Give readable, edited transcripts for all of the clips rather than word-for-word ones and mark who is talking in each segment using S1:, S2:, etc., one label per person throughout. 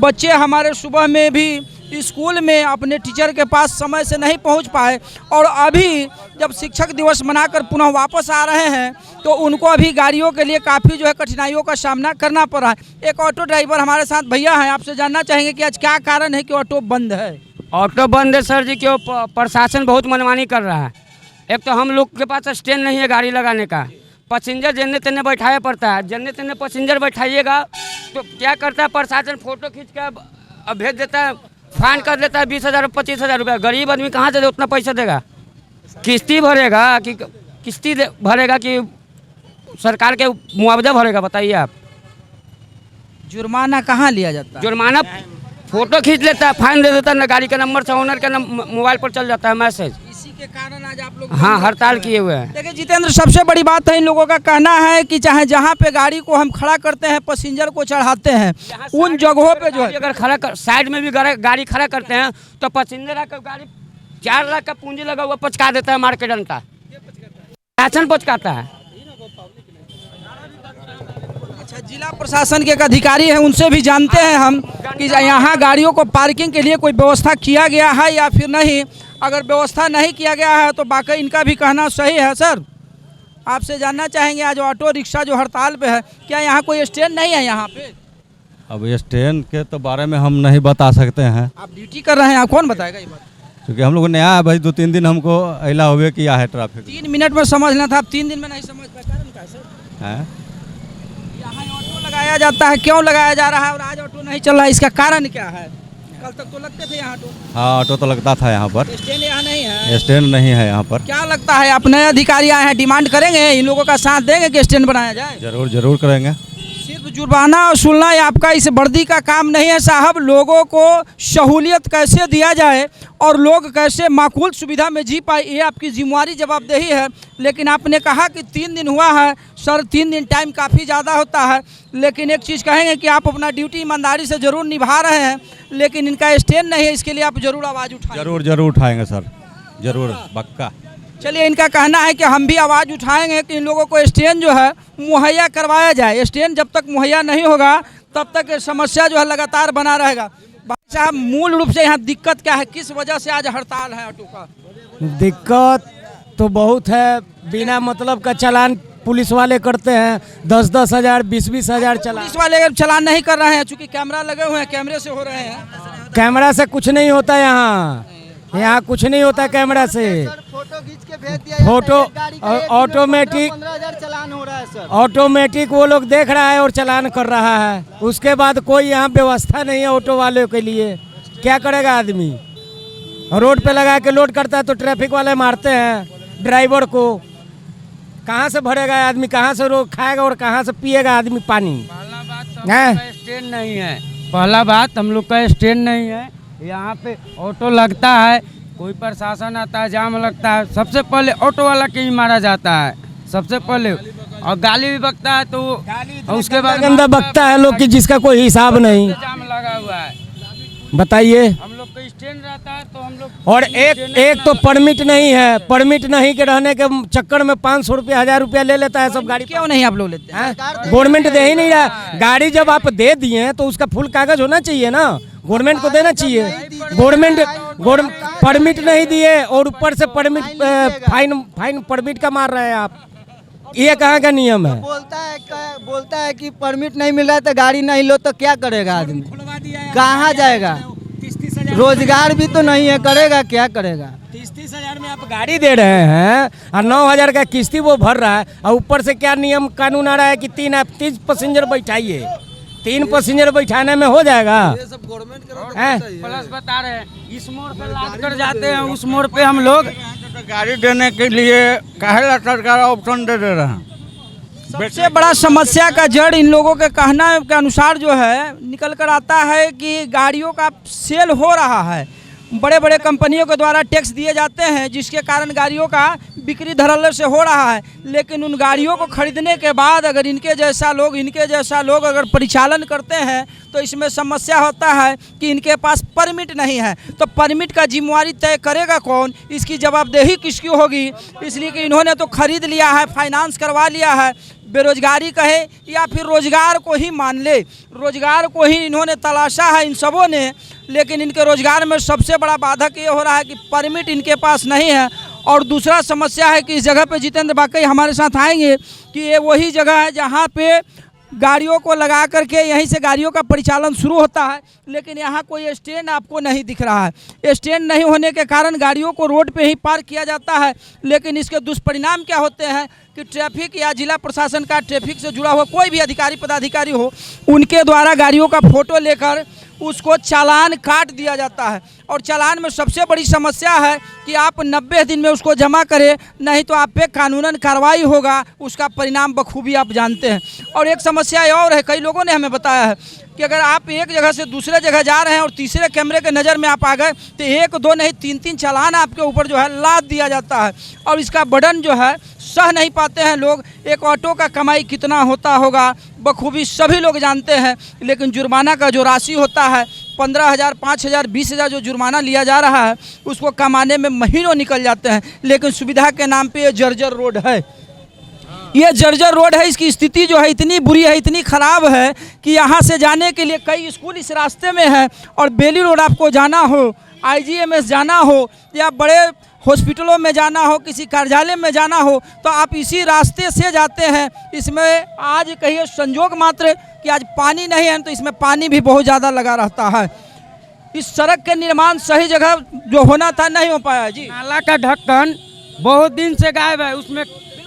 S1: बच्चे हमारे सुबह में भी स्कूल में अपने टीचर के पास समय से नहीं पहुंच पाए, और अभी जब शिक्षक दिवस मनाकर पुनः वापस आ रहे हैं तो उनको अभी गाड़ियों के लिए काफ़ी जो है कठिनाइयों का सामना करना पड़ रहा है। एक ऑटो ड्राइवर हमारे साथ भैया हैं, आपसे जानना चाहेंगे कि आज क्या कारण है कि ऑटो बंद है?
S2: ऑटो बंद है सर जी, क्यों प्रशासन बहुत मनमानी कर रहा है। एक तो हम लोग के पास स्टैंड नहीं है गाड़ी लगाने का, पैसेंजर जन्ने तन्ने बैठाया पड़ता है। जन्ने तन्ने पैसेंजर बैठाइएगा तो क्या करता है प्रशासन, फ़ोटो खींच कर भेज देता है, फाइन कर देता है 20,000 25,000 रुपया। गरीब आदमी कहाँ से उतना पैसा देगा? किस्ती भरेगा कि भरेगा कि सरकार के मुआवजा भरेगा, बताइए आप।
S1: जुर्माना कहाँ लिया जाता है?
S2: जुर्माना फोटो खींच लेता है, फाइन दे देता है ना, गाड़ी का नंबर से ओनर का मोबाइल पर चल जाता है मैसेज।
S1: इसी के कारण आज आप लोग
S2: हाँ हड़ताल किए हुए हैं।
S1: देखिए जितेंद्र, सबसे बड़ी बात है इन लोगों का कहना है कि चाहे जहाँ पे गाड़ी को हम खड़ा करते हैं, पैसेंजर को चढ़ाते हैं, उन जगहों पे जो है
S2: अगर खड़ा साइड में भी गाड़ी खड़ा करते हैं तो पैसेंजर आकर गाड़ी 4 लाख का पूंजी लगा हुआ पचका देता है, मार्केट अंता शासन पचकाता है।
S1: अच्छा, जिला प्रशासन के एक अधिकारी हैं, उनसे भी जानते हैं हम कि यहाँ गाड़ियों को पार्किंग के लिए कोई व्यवस्था किया गया है या फिर नहीं। अगर व्यवस्था नहीं किया गया है तो बाकी इनका भी कहना सही है। सर, आपसे जानना चाहेंगे, आज ऑटो रिक्शा जो हड़ताल पे है, क्या यहाँ कोई स्टैंड नहीं है यहाँ पे?
S3: अब स्टैंड के तो बारे में हम नहीं बता सकते हैं।
S1: आप ड्यूटी कर रहे हैं, कौन बताएगा ये बात?
S3: क्योंकि हम लोग नया है भाई, 2-3 दिन हमको अला हुए किया है ट्रैफिक।
S1: 3 मिनट में समझना था, आप 3 दिन में नहीं समझ पाए, कारण क्या है सर?
S3: हैं?
S1: यहाँ ऑटो लगाया जाता है, क्यों लगाया जा रहा है और आज ऑटो नहीं चल रहा है, इसका कारण क्या है? कल तक तो लगते थे यहाँ ऑटो।
S3: हाँ, ऑटो तो लगता था यहाँ पर।
S1: स्टैंड यहाँ नहीं है?
S3: स्टैंड नहीं है यहाँ पर।
S1: क्या लगता है, आप नए अधिकारी आए हैं, डिमांड करेंगे, इन लोगों का साथ देंगे कि स्टैंड बनाया जाए?
S3: जरूर जरूर करेंगे।
S1: सिर्फ जुर्माना वसूलना या आपका इस वर्दी का काम नहीं है साहब। लोगों को सहूलियत कैसे दिया जाए और लोग कैसे माकूल सुविधा में जी पाए, ये आपकी जिम्मेवारी जवाबदेही है। लेकिन आपने कहा कि 3 दिन हुआ है सर, 3 दिन टाइम काफ़ी ज़्यादा होता है, लेकिन एक चीज़ कहेंगे कि आप अपना ड्यूटी ईमानदारी से ज़रूर निभा रहे हैं, लेकिन इनका स्टैंड नहीं है, इसके लिए आप ज़रूर आवाज़ उठाएं।
S3: जरूर जरूर उठाएंगे सर, जरूर पक्का।
S1: चलिए, इनका कहना है कि हम भी आवाज़ उठाएंगे कि इन लोगों को स्टैंड जो है मुहैया करवाया जाए। स्टैंड जब तक मुहैया नहीं होगा तब तक समस्या जो है लगातार बना रहेगा। भाई साहब, मूल रूप से यहाँ दिक्कत क्या है, किस वजह से आज हड़ताल है ऑटो का?
S4: दिक्कत तो बहुत है, बिना मतलब का चालान पुलिस वाले करते हैं, 10-10 हज़ार 20-20 हज़ार चालान।
S1: पुलिस वाले चालान नहीं कर रहे हैं, चूँकि कैमरा लगे हुए हैं, कैमरे से हो रहे हैं।
S4: कैमरा से कुछ नहीं होता यहाँ कुछ नहीं होता कैमरा से।
S5: फोटो खींच के भेज दिया,
S4: फोटो ऑटोमेटिक
S5: 15,000 चालान हो रहा है सर।
S4: ऑटोमेटिक वो लोग देख रहा है और चालान कर रहा है। उसके बाद कोई यहाँ व्यवस्था नहीं है ऑटो वालों के लिए। क्या करेगा आदमी? रोड पे लगा के लोड करता है तो ट्रैफिक वाले मारते हैं ड्राइवर को। कहाँ से भरेगा आदमी, कहाँ से रोक खाएगा और कहाँ से पिएगा आदमी पानी?
S2: पहला बात स्टैंड नहीं है, पहला बात हम लोग का स्टैंड नहीं है। यहाँ पे ऑटो लगता है, कोई प्रशासन आता है, जाम लगता है, सबसे पहले ऑटो वाला के ही मारा जाता है सबसे पहले, और गाली भी बकता है तो उसके बाद
S4: गंदा बकता है लोग कि जिसका कोई हिसाब नहीं।
S2: जाम लगा हुआ है,
S4: बताइए।
S2: हम लोग का स्टैंड रहता है तो हम लोग।
S4: और एक तो परमिट नहीं है, परमिट नहीं के रहने के चक्कर में 500 रुपया 1000 रुपया ले लेता है सब गाड़ी।
S1: क्यों नहीं आप लोग लेते हैं?
S4: गवर्नमेंट दे ही नहीं रहा। गाड़ी जब आप दे दिए तो उसका फुल कागज होना चाहिए ना, गवर्नमेंट को देना चाहिए। गवर्नमेंट परमिट नहीं दिए और ऊपर से परमिट फाइन परमिट का मार रहे हैं आप। ये कहाँ का नियम है?
S5: बोलता है कि परमिट नहीं मिल रहा है तो गाड़ी नहीं लो तो क्या करेगा आदमी, कहाँ जाएगा? रोजगार भी तो नहीं है, करेगा क्या करेगा?
S4: 30-30 हज़ार में आप गाड़ी दे रहे हैं और 9,000 का किस्ती वो भर रहा है, और ऊपर से क्या नियम कानून आ रहा है कि 3 पैसेंजर बैठाइए। 3 पैसेंजर बैठाने में हो जाएगा?
S5: ये सब गवर्नमेंट
S2: प्लस बता रहे हैं, इस मोड़ पे लाद कर जाते हैं, उस मोड़ पे हम लोग
S6: गाड़ी देने के लिए काहे सरकार ऑप्शन दे रहा है।
S1: सबसे बड़ा समस्या का जड़ इन लोगों के कहना के अनुसार जो है निकल कर आता है कि गाड़ियों का सेल हो रहा है, बड़े बड़े कंपनियों के द्वारा टैक्स दिए जाते हैं, जिसके कारण गाड़ियों का बिक्री धड़ल्ले से हो रहा है, लेकिन उन गाड़ियों को खरीदने के बाद अगर इनके जैसा लोग अगर परिचालन करते हैं तो इसमें समस्या होता है कि इनके पास परमिट नहीं है। तो परमिट का जिम्मेवारी तय करेगा कौन, इसकी जवाबदेही किसकी होगी? इसलिए कि इन्होंने तो खरीद लिया है, फाइनेंस करवा लिया है, बेरोजगारी कहे या फिर रोजगार को ही मान ले, रोजगार को ही इन्होंने तलाशा है इन सबों ने, लेकिन इनके रोजगार में सबसे बड़ा बाधक ये हो रहा है कि परमिट इनके पास नहीं है। और दूसरा समस्या है कि इस जगह पे जितेंद्र वाकई हमारे साथ आएंगे कि ये वही जगह है जहाँ पे गाड़ियों को लगा करके यहीं से गाड़ियों का परिचालन शुरू होता है, लेकिन यहाँ कोई स्टैंड आपको नहीं दिख रहा है। स्टैंड नहीं होने के कारण गाड़ियों को रोड पे ही पार्क किया जाता है, लेकिन इसके दुष्परिणाम क्या होते हैं कि ट्रैफिक या जिला प्रशासन का ट्रैफिक से जुड़ा हुआ कोई भी अधिकारी पदाधिकारी हो, उनके द्वारा गाड़ियों का फ़ोटो लेकर उसको चालान काट दिया जाता है। और चालान में सबसे बड़ी समस्या है कि आप 90 दिन में उसको जमा करें, नहीं तो आप पे कानूनन कार्रवाई होगा, उसका परिणाम बखूबी आप जानते हैं। और एक समस्या और है, कई लोगों ने हमें बताया है कि अगर आप एक जगह से दूसरे जगह जा रहे हैं और तीसरे कैमरे के नज़र में आप आ गए तो 1 2 नहीं 3 चालान आपके ऊपर जो है लाद दिया जाता है, और इसका बर्डन जो है सह नहीं पाते हैं लोग। एक ऑटो का कमाई कितना होता होगा बखूबी सभी लोग जानते हैं, लेकिन जुर्माना का जो राशि होता है 15,000, 5,000, 20,000 जो जुर्माना लिया जा रहा है उसको कमाने में महीनों निकल जाते हैं, लेकिन सुविधा के नाम पे ये जर्जर रोड है। ये जर्जर रोड है, इसकी स्थिति जो है इतनी बुरी है, इतनी ख़राब है कि यहाँ से जाने के लिए कई स्कूल इस रास्ते में है, और बेली रोड आपको जाना हो, IGMS जाना हो या बड़े हॉस्पिटलों में जाना हो, किसी कार्यालय में जाना हो, तो आप इसी रास्ते से जाते हैं। इसमें आज कहिए संजोग मात्र कि आज पानी नहीं है तो इसमें पानी भी बहुत ज़्यादा लगा रहता है। इस सड़क के निर्माण सही जगह जो होना था नहीं हो पाया जी।
S2: नाला का ढक्कन बहुत दिन से गायब है, उसमें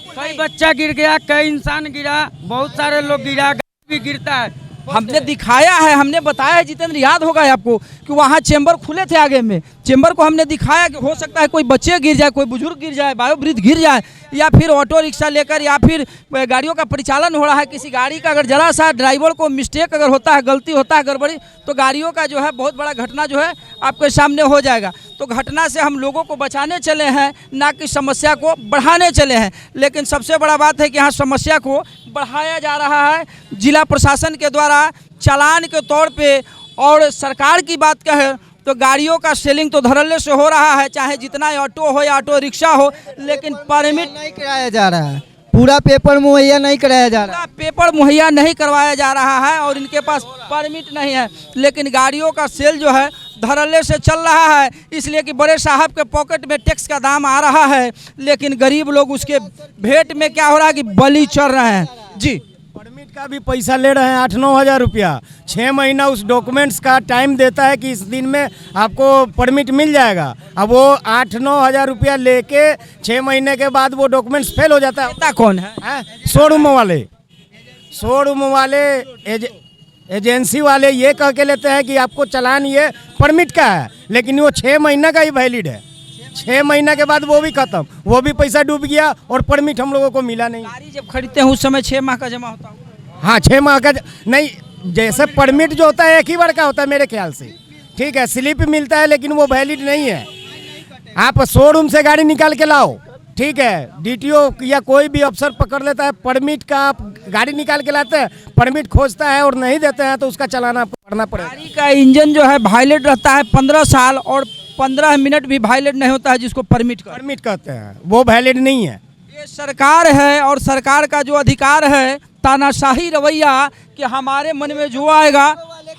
S2: कई बच्चा गिर गया, कई इंसान गिरा, बहुत सारे लोग गिरा, गाड़ी भी गिरता है।
S1: हमने दिखाया है, हमने बताया है जितेंद्र, याद होगा आपको कि वहाँ चेंबर खुले थे आगे में, चेंबर को हमने दिखाया कि हो सकता है कोई बच्चे गिर जाए, कोई बुजुर्ग गिर जाए, बायोब्रिज गिर जाए, या फिर ऑटो रिक्शा लेकर या फिर गाड़ियों का परिचालन हो रहा है, किसी गाड़ी का अगर जरा सा ड्राइवर को मिस्टेक अगर होता है, गलती होता है, गड़बड़ी, तो गाड़ियों का जो है बहुत बड़ा घटना जो है आपके सामने हो जाएगा। तो घटना से हम लोगों को बचाने चले हैं, ना कि समस्या को बढ़ाने चले हैं। लेकिन सबसे बड़ा बात है कि यहाँ समस्या को बढ़ाया जा रहा है जिला प्रशासन के द्वारा चालान के तौर पे। और सरकार की बात कहें तो गाड़ियों का सेलिंग तो धड़ल्ले से हो रहा है, चाहे जितना ऑटो हो या ऑटो रिक्शा हो, लेकिन परमिट
S5: नहीं कराया जा रहा है, पूरा पेपर मुहैया नहीं कराया जा रहा है।
S1: पेपर मुहैया नहीं करवाया जा रहा है और इनके पास परमिट नहीं है, लेकिन गाड़ियों का सेल जो है धड़ल्ले से चल रहा है, इसलिए कि बड़े साहब के पॉकेट में टैक्स का दाम आ रहा है, लेकिन गरीब लोग उसके भेंट में क्या हो रहा है कि बलि चढ़ रहे हैं जी।
S4: परमिट का भी पैसा ले रहे हैं 8-9 हज़ार रुपया, 6 महीना उस डॉक्यूमेंट्स का टाइम देता है कि इस दिन में आपको परमिट मिल जाएगा। अब वो 8-9 हज़ार रुपया लेके 6 महीने के बाद वो डॉक्यूमेंट्स फेल हो जाता है।
S1: नेता कौन है?
S4: शोरूम वाले एजेंसी वाले ये कह के लेते हैं कि आपको चालान ये परमिट का है, लेकिन वो 6 महीना का ही वैलिड है। 6 महीना के बाद वो भी खत्म, वो भी पैसा डूब गया और परमिट हम लोगों को मिला नहीं।
S1: गाड़ी जब खरीदते हैं उस समय 6 माह का जमा होता है।
S4: हाँ, 6 माह का नहीं, जैसे परमिट जो होता है 1 ही बार का होता है मेरे ख्याल से, ठीक है, स्लिप मिलता है लेकिन वो वैलिड नहीं है। आप शोरूम से गाड़ी निकाल के लाओ, ठीक है, DTO या कोई भी अफसर पकड़ लेता है, परमिट का आप गाड़ी निकाल के लाते हैं, परमिट खोजता है और नहीं देते हैं तो उसका चालान आपको भरना पड़ेगा।
S1: गाड़ी का इंजन जो है वायलेट रहता है 15 साल और 15 मिनट भी वायलेट नहीं होता है, जिसको परमिट
S4: कहते हैं, वो वैलिड नहीं है।
S1: ये सरकार है और सरकार का जो अधिकार है तानाशाही रवैया कि हमारे मन में जो आएगा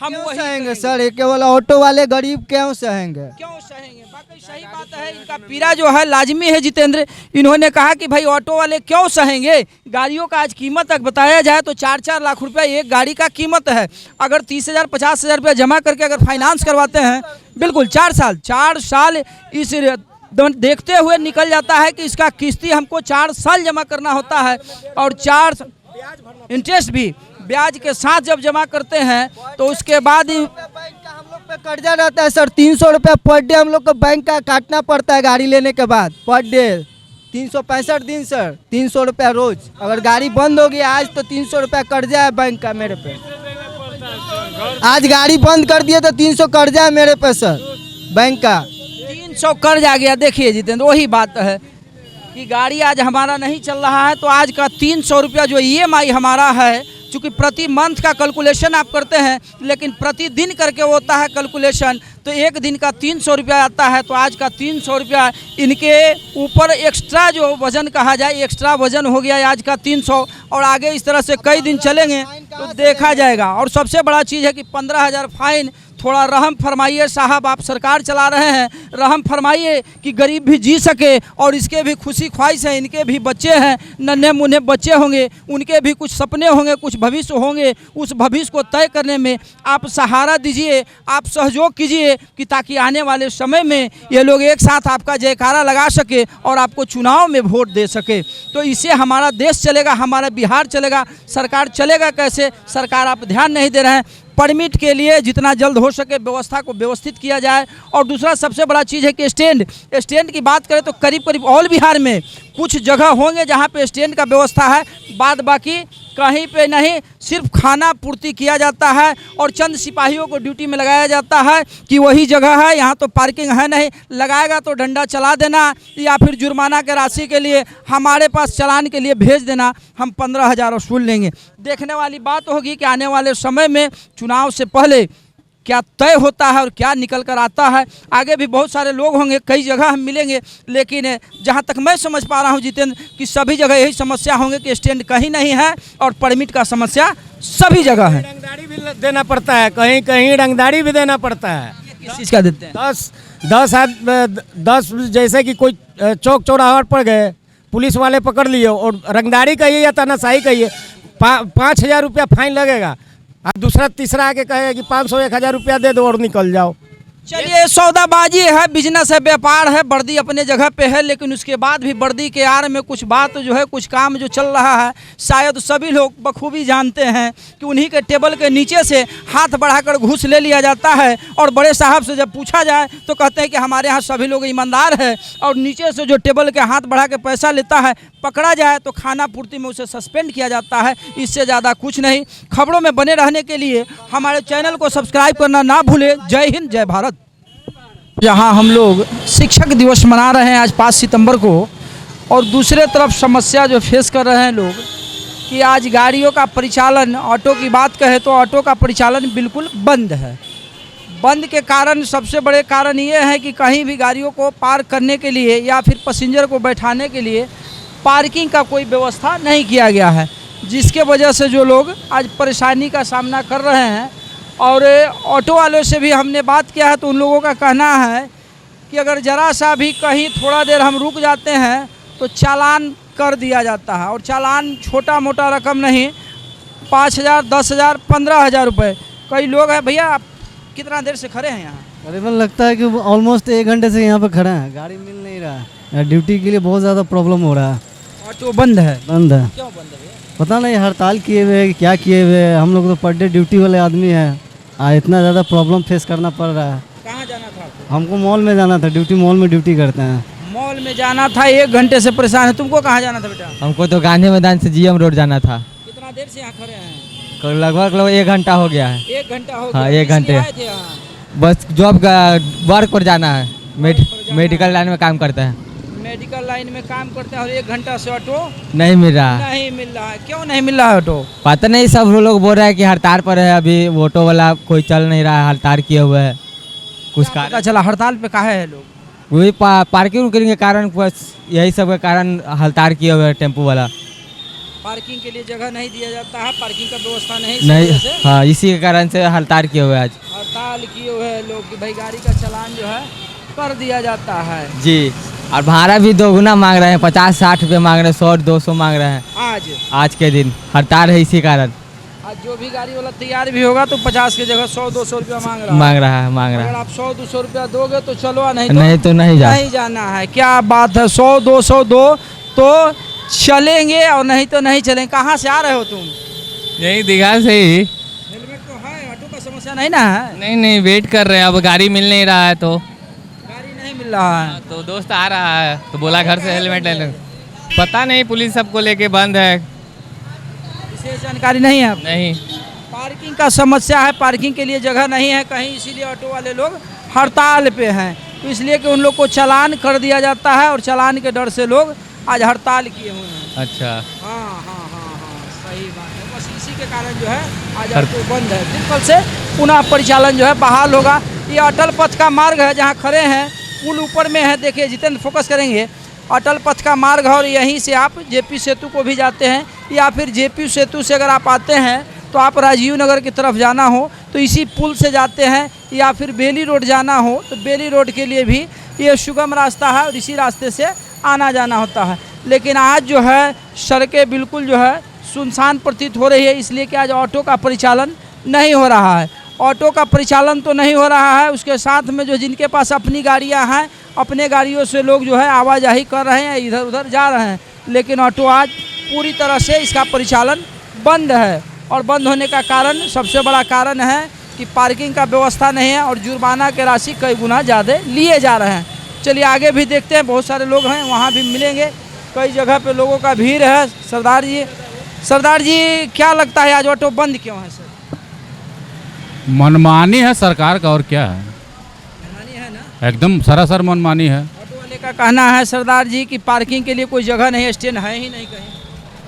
S1: हम वही
S5: सहेंगे सर, ये केवल ऑटो वाले गरीब क्यों सहेंगे?
S1: बाकी सही बात है, इनका पीड़ा जो है लाजमी है जितेंद्र। इन्होंने कहा कि भाई ऑटो वाले क्यों सहेंगे, गाड़ियों का आज कीमत तक बताया जाए तो 4-4 लाख रुपया एक गाड़ी का कीमत है। अगर 30,000 50,000 रुपया जमा करके अगर फाइनेंस करवाते हैं, बिल्कुल 4 साल इस देखते हुए निकल जाता है कि इसका किस्ती हमको 4 साल जमा करना होता है, और 4 इंटरेस्ट भी ब्याज के साथ जब जमा करते हैं तो उसके बाद ही
S5: हम लोग पे कर्जा रहता है सर, 300 रुपया पर डे हम लोग को बैंक का काटना पड़ता है गाड़ी लेने के बाद, पर डे 365 दिन सर, 300 रुपया रोज। अगर गाड़ी बंद हो गई आज तो 300 रुपया कर्जा है बैंक का मेरे पे। आज गाड़ी बंद कर दिए तो 300 कर्जा है मेरे पे सर बैंक का।
S1: 300 कर्ज आ गया। देखिए जितेंद्र, वही बात है कि गाड़ी आज हमारा नहीं चल रहा है तो आज का 300 रुपया जो EMI हमारा है, चूँकि प्रति मंथ का कैलकुलेशन आप करते हैं लेकिन प्रतिदिन करके होता है कैलकुलेशन, तो एक दिन का 300 रुपया आता है। तो आज का 300 रुपया इनके ऊपर एक्स्ट्रा जो वज़न कहा जाए, एक्स्ट्रा वज़न हो गया आज का 300, और आगे इस तरह से कई दिन चलेंगे तो देखा जाएगा। और सबसे बड़ा चीज़ है कि 15,000 फाइन, थोड़ा रहम फरमाइए साहब, आप सरकार चला रहे हैं, रहम फरमाइए कि गरीब भी जी सके, और इसके भी खुशी ख्वाहिश है, इनके भी बच्चे हैं, नन्हे मुन्ने बच्चे होंगे, उनके भी कुछ सपने होंगे, कुछ भविष्य होंगे, उस भविष्य को तय करने में आप सहारा दीजिए, आप सहयोग कीजिए कि ताकि आने वाले समय में ये लोग एक साथ आपका जयकारा लगा सके और आपको चुनाव में वोट दे सके। तो इससे हमारा देश चलेगा, हमारा बिहार चलेगा। सरकार चलेगा कैसे? सरकार आप ध्यान नहीं दे रहे हैं। परमिट के लिए जितना जल्द हो सके व्यवस्था को व्यवस्थित किया जाए। और दूसरा सबसे बड़ा चीज़ है कि स्टैंड की बात करें तो करीब करीब ऑल बिहार में कुछ जगह होंगे जहां पे स्टैंड का व्यवस्था है, बाद बाकी कहीं पे नहीं। सिर्फ खाना पूर्ति किया जाता है और चंद सिपाहियों को ड्यूटी में लगाया जाता है कि वही जगह है, यहाँ तो पार्किंग है नहीं, लगाएगा तो डंडा चला देना या फिर जुर्माना के राशि के लिए हमारे पास चालान के लिए भेज देना, हम 15,000 वसूल लेंगे। देखने वाली बात होगी कि आने वाले समय में चुनाव से पहले क्या तय होता है और क्या निकल कर आता है। आगे भी बहुत सारे लोग होंगे, कई जगह हम मिलेंगे, लेकिन जहां तक मैं समझ पा रहा हूं जितेंद्र कि सभी जगह यही समस्या होंगे कि स्टैंड कहीं नहीं है और परमिट का समस्या सभी जगह है।
S4: रंगदारी भी देना पड़ता है, कहीं कहीं रंगदारी भी देना पड़ता है।
S1: किस चीज़ का देते हैं?
S4: 10 जैसे कि कोई चौक चौराहा पर गए, पुलिस वाले पकड़ लिए और रंगदारी कहिए या तानाशाही कहिए, 5,000 रुपया फाइन लगेगा। अब दूसरा तीसरा आके कहेगा कि 500-1,000 रुपया दे दो और निकल जाओ।
S1: चलिए, सौदाबाजी है, बिजनेस है, व्यापार है, वर्दी अपने जगह पे है, लेकिन उसके बाद भी वर्दी के आड़ में कुछ बात जो है, कुछ काम जो चल रहा है, शायद सभी लोग बखूबी जानते हैं कि उन्हीं के टेबल के नीचे से हाथ बढ़ाकर घूस ले लिया जाता है। और बड़े साहब से जब पूछा जाए तो कहते हैं कि हमारे यहाँ सभी लोग ईमानदार है, और नीचे से जो टेबल के हाथ बढ़ा के पैसा लेता है, पकड़ा जाए तो खाना पूर्ति में उसे सस्पेंड किया जाता है। इससे ज़्यादा कुछ नहीं। खबरों में बने रहने के लिए हमारे चैनल को सब्सक्राइब करना ना भूलें। जय हिंद, जय भारत। जहां हम लोग शिक्षक दिवस मना रहे हैं आज 5 सितंबर को, और दूसरे तरफ समस्या जो फेस कर रहे हैं लोग कि आज गाड़ियों का परिचालन, ऑटो की बात कहें तो ऑटो का परिचालन बिल्कुल बंद है। बंद के कारण सबसे बड़े कारण ये है कि कहीं भी गाड़ियों को पार्क करने के लिए या फिर पैसेंजर को बैठाने के लिए पार्किंग का कोई व्यवस्था नहीं किया गया है, जिसके वजह से जो लोग आज परेशानी का सामना कर रहे हैं। और ऑटो वालों से भी हमने बात किया है तो उन लोगों का कहना है कि अगर ज़रा सा भी कहीं थोड़ा देर हम रुक जाते हैं तो चालान कर दिया जाता है, और चालान छोटा मोटा रकम नहीं, 5,000, 10,000, 15,000 रुपये। कई लोग हैं। भैया, आप कितना देर से खड़े हैं यहाँ?
S7: करीबन लगता है कि ऑलमोस्ट 1 घंटे से यहाँ पे खड़े हैं, गाड़ी मिल नहीं रहा है। ड्यूटी के लिए बहुत ज़्यादा प्रॉब्लम हो रहा है।
S1: ऑटो बंद है?
S7: बंद है।
S1: क्यों बंद है भैया?
S7: पता नहीं, हड़ताल किए हुए क्या किए हुए। हम लोग तो पर डे ड्यूटी वाले आदमी हैं, इतना ज़्यादा प्रॉब्लम फेस करना पड़ रहा है।
S1: कहाँ जाना था आपको?
S7: हमको मॉल में जाना था, मॉल में ड्यूटी करते हैं।
S1: मॉल में जाना था, 1 घंटे से परेशान है। तुमको कहाँ जाना था बेटा?
S8: हमको तो गांधी मैदान से GM रोड जाना था।
S1: कितना देर से यहाँ खड़े हैं?
S8: लगभग 1 घंटा हो गया है।
S1: 1 घंटा हो
S8: हाँ,
S1: गया।
S8: 1 घंटे।
S1: आए थे यहाँ?
S8: बस जॉब का वर्क पर जाना है, मेडिकल लाइन में काम करते हैं।
S1: मेडिकल लाइन में काम करते हैं और 1 घंटा से ऑटो
S8: नहीं मिल रहा।
S1: नहीं मिल रहा है। क्यों नहीं मिल रहा है ऑटो?
S8: पता नहीं, सब लोग बोल रहे हैं कि हड़ताल पर है, अभी ऑटो वाला कोई चल नहीं रहा है, हड़ताल किए हुए है। कुछ
S1: पता
S8: कारण
S1: चला हड़ताल पे काहे है लोग?
S8: वही पार्किंग के कारण, बस यही सब के कारण हड़ताल किए हुए है टेम्पो वाला।
S1: पार्किंग के लिए जगह नहीं दिया जाता है, पार्किंग का व्यवस्था नहीं,
S8: नहीं। हाँ, इसी के कारण से हड़ताल किए हुए आज।
S1: हड़ताल किए हुए हैं लोग कि भाई गाड़ी का चालान जो है कर दिया जाता है
S8: जी। और भाड़ा भी 2 गुना मांग रहे हैं, 50-60 रुपये मांग रहे हैं, 100-200 मांग रहे हैं आज के दिन। हड़ताल है इसी कारण।
S1: आज जो भी गाड़ी वाला तैयार भी होगा तो 50 की जगह 100-200 रुपया मांग रहा है। अगर आप 100-200 रुपया दोगे तो चलो, नहीं तो नहीं जाना है। क्या बात है, 100-200 दो तो चलेंगे और नहीं तो नहीं चलेंगे। कहाँ से आ रहे हो तुम?
S9: यही दीघा से ही।
S1: हेलमेट तो है, ऑटो का समस्या नहीं ना है?
S9: नहीं, वेट कर रहे हैं, अब गाड़ी मिल नहीं रहा है तो
S1: गाड़ी नहीं मिल रहा है।
S9: तो दोस्त आ रहा है तो बोला घर से हेलमेट ले लो। पता नहीं, पुलिस सबको लेके बंद है।
S1: विशेष जानकारी नहीं है?
S9: नहीं।
S1: पार्किंग का समस्या है, पार्किंग के लिए जगह नहीं है कहीं, इसीलिए ऑटो वाले लोग हड़ताल पे हैं। तो इसलिए कि उन लोग को चालान कर दिया जाता है और चालान के डर से लोग आज हड़ताल किए हुए हैं।
S9: अच्छा।
S1: हाँ, सही बात है। बस इसी के कारण जो है आज ऑटो बंद है। फिर कल से पुनः परिचालन जो है बहाल होगा। ये अटल पथ का मार्ग है जहाँ खड़े हैं, पुल ऊपर में है, देखिए जितेंद्र फोकस करेंगे। अटल पथ का मार्ग है और यहीं से आप जेपी सेतु को भी जाते हैं, या फिर जेपी सेतु से अगर आप आते हैं तो आप राजीव नगर की तरफ जाना हो तो इसी पुल से जाते हैं, या फिर बेली रोड जाना हो तो बेली रोड के लिए भी ये सुगम रास्ता है और इसी रास्ते से आना जाना होता है। लेकिन आज जो है सड़कें बिल्कुल जो है सुनसान प्रतीत हो रही है, इसलिए कि आज ऑटो का परिचालन नहीं हो रहा है। ऑटो का परिचालन तो नहीं हो रहा है, उसके साथ में जो जिनके पास अपनी गाड़ियां हैं, अपने गाड़ियों से लोग जो है आवाजाही कर रहे हैं, इधर उधर जा रहे हैं। लेकिन ऑटो आज पूरी तरह से इसका परिचालन बंद है, और बंद होने का कारण, सबसे बड़ा कारण है कि पार्किंग का व्यवस्था नहीं है और जुर्माना की राशि कई गुना ज़्यादा लिए जा रहे हैं। चलिए आगे भी देखते हैं, बहुत सारे लोग हैं, वहाँ भी मिलेंगे। कई जगह पे लोगों का भीड़ है। सरदार जी क्या लगता है आज ऑटो बंद क्यों है सर?
S6: मनमानी है सरकार का, और क्या है?
S1: मनमानी है ना?
S6: एकदम सरासर मनमानी है।
S1: ऑटो वाले का कहना है सरदार जी कि पार्किंग के लिए कोई जगह नहीं है, स्टैंड है ही नहीं कहीं।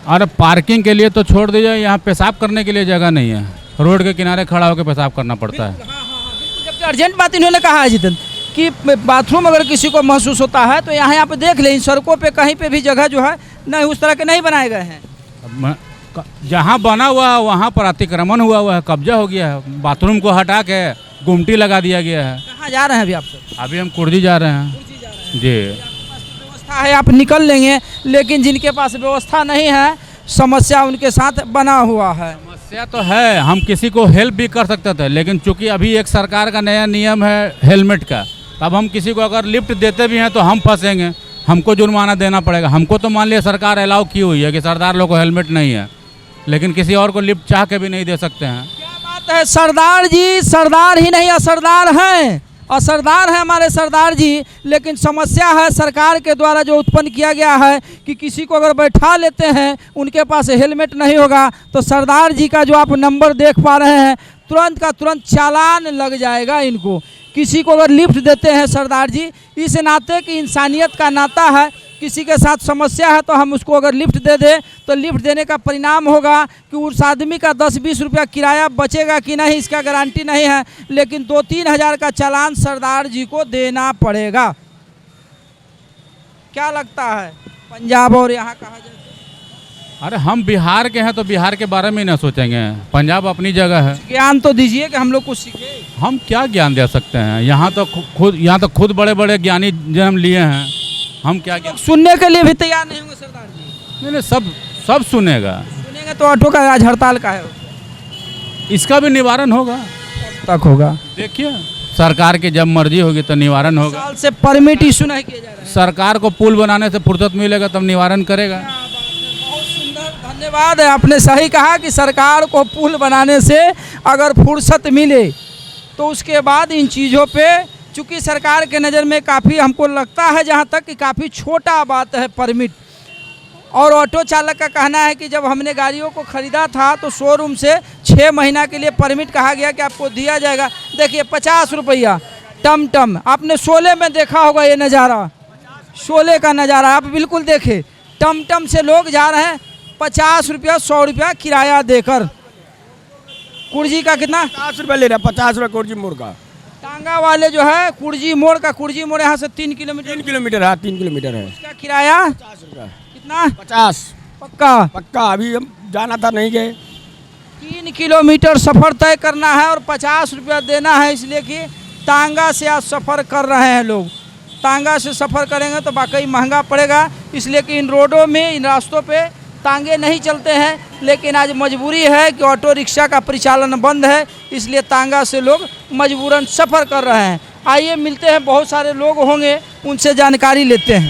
S6: अरे पार्किंग के लिए तो छोड़ दीजिए, यहाँ पेशाब करने के लिए जगह नहीं है। रोड के किनारे खड़ा होकर पेशाब करना पड़ता है।
S1: बिल्कुल, जबकि अर्जेंट बात इन्होंने कहा है जितेंद्र कि बाथरूम अगर किसी को महसूस होता है तो यहाँ पे देख लें, इन सड़कों पे कहीं पे भी जगह जो है नहीं उस तरह के नहीं बनाए गए हैं।
S6: जहाँ बना हुआ है वहाँ पर अतिक्रमण हुआ है, कब्जा हो गया है। बाथरूम को हटा के गुमटी लगा दिया गया है।
S1: कहाँ जा रहे हैं अभी आप सर?
S6: अभी हम कुर्जी जा रहे हैं जी।
S1: व्यवस्था है, आप निकल लेंगे, लेकिन जिनके पास व्यवस्था नहीं है समस्या उनके साथ बना हुआ है।
S6: समस्या तो है, हम किसी को हेल्प भी कर सकते थे, लेकिन चूंकि अभी एक सरकार का नया नियम है हेलमेट का, तब हम किसी को अगर लिफ्ट देते भी हैं तो हम फंसेंगे, हमको जुर्माना देना पड़ेगा। हमको तो मान लिया सरकार अलाउ की हुई है कि सरदार लोग को हेलमेट नहीं है, लेकिन किसी और को लिफ्ट चाह के भी नहीं दे सकते हैं।
S1: क्या बात है सरदार जी, सरदार ही नहीं असरदार हैं, असरदार है हमारे सरदार जी। लेकिन समस्या है सरकार के द्वारा जो उत्पन्न किया गया है कि किसी को अगर बैठा लेते हैं उनके पास हेलमेट नहीं होगा तो सरदार जी का जो आप नंबर देख पा रहे हैं तुरंत का तुरंत चालान लग जाएगा इनको। किसी को अगर लिफ्ट देते हैं सरदार जी, इस नाते कि इंसानियत का नाता है, किसी के साथ समस्या है तो हम उसको अगर लिफ्ट दे दें तो लिफ्ट देने का परिणाम होगा कि उस आदमी का 10-20 रुपया किराया बचेगा कि नहीं इसका गारंटी नहीं है, लेकिन 2-3 हज़ार का चालान सरदार जी को देना पड़ेगा। क्या लगता है पंजाब और यहाँ कहा जाए?
S6: अरे हम बिहार के हैं तो बिहार के बारे में ही ना सोचेंगे, पंजाब अपनी जगह है।
S1: ज्ञान तो दीजिए कि हम लोग कुछ सीखे।
S6: हम क्या ज्ञान दे सकते हैं? यहाँ तो खुद बड़े बड़े ज्ञानी जन्म लिए हैं, हम क्या ज्ञान?
S1: सुनने के लिए भी तैयार नहीं होंगे सरदार जी?
S6: नहीं, सब सुनेगा।
S1: सुनेंगे तो ऑटो का आज हड़ताल का है,
S6: इसका भी निवारण होगा।
S1: तक होगा
S6: देखिए, सरकार की जब मर्जी होगी तो निवारण होगा।
S1: साल से परमिट इशू नहीं किया जा रहा है।
S6: सरकार को पुल बनाने से फुर्सत मिलेगा तब निवारण करेगा।
S1: बहुत सुंदर, धन्यवाद है, आपने सही कहा कि सरकार को पुल बनाने से अगर फुर्सत मिले तो उसके बाद इन चीज़ों पे, चूँकि सरकार के नज़र में काफ़ी हमको लगता है जहाँ तक कि काफ़ी छोटा बात है परमिट। और ऑटो चालक का कहना है कि जब हमने गाड़ियों को ख़रीदा था तो शोरूम से 6 महीना के लिए परमिट कहा गया कि आपको दिया जाएगा। देखिए 50 रुपया टम, आपने शोले में देखा होगा ये नज़ारा, शोले का नज़ारा आप बिल्कुल देखें, टम से लोग जा रहे हैं 50 रुपया 100 रुपया किराया देकर। कुर्जी का कितना?
S4: 50 रुपये ले रहा है, 50 रुपये कुर्जी मोड़ का।
S1: टांगा वाले जो है कुर्जी मोड़ यहाँ से 3 किलोमीटर
S4: 3 किलोमीटर है, 3 किलोमीटर है।
S1: उसका किराया
S4: 50 रुपये।
S1: कितना?
S4: 50 पक्का। अभी हम जाना था, नहीं गए।
S1: 3 किलोमीटर सफ़र तय करना है और 50 रुपया देना है, इसलिए कि टांगा से आज सफ़र कर रहे हैं लोग। टांगा से सफ़र करेंगे तो वाकई महंगा पड़ेगा, इसलिए कि इन रोडों में, इन रास्तों पे टांगे नहीं चलते हैं। लेकिन आज मजबूरी है कि ऑटो रिक्शा का परिचालन बंद है, इसलिए टांगा से लोग मजबूरन सफ़र कर रहे हैं। आइए मिलते हैं, बहुत सारे लोग होंगे, उनसे जानकारी लेते हैं।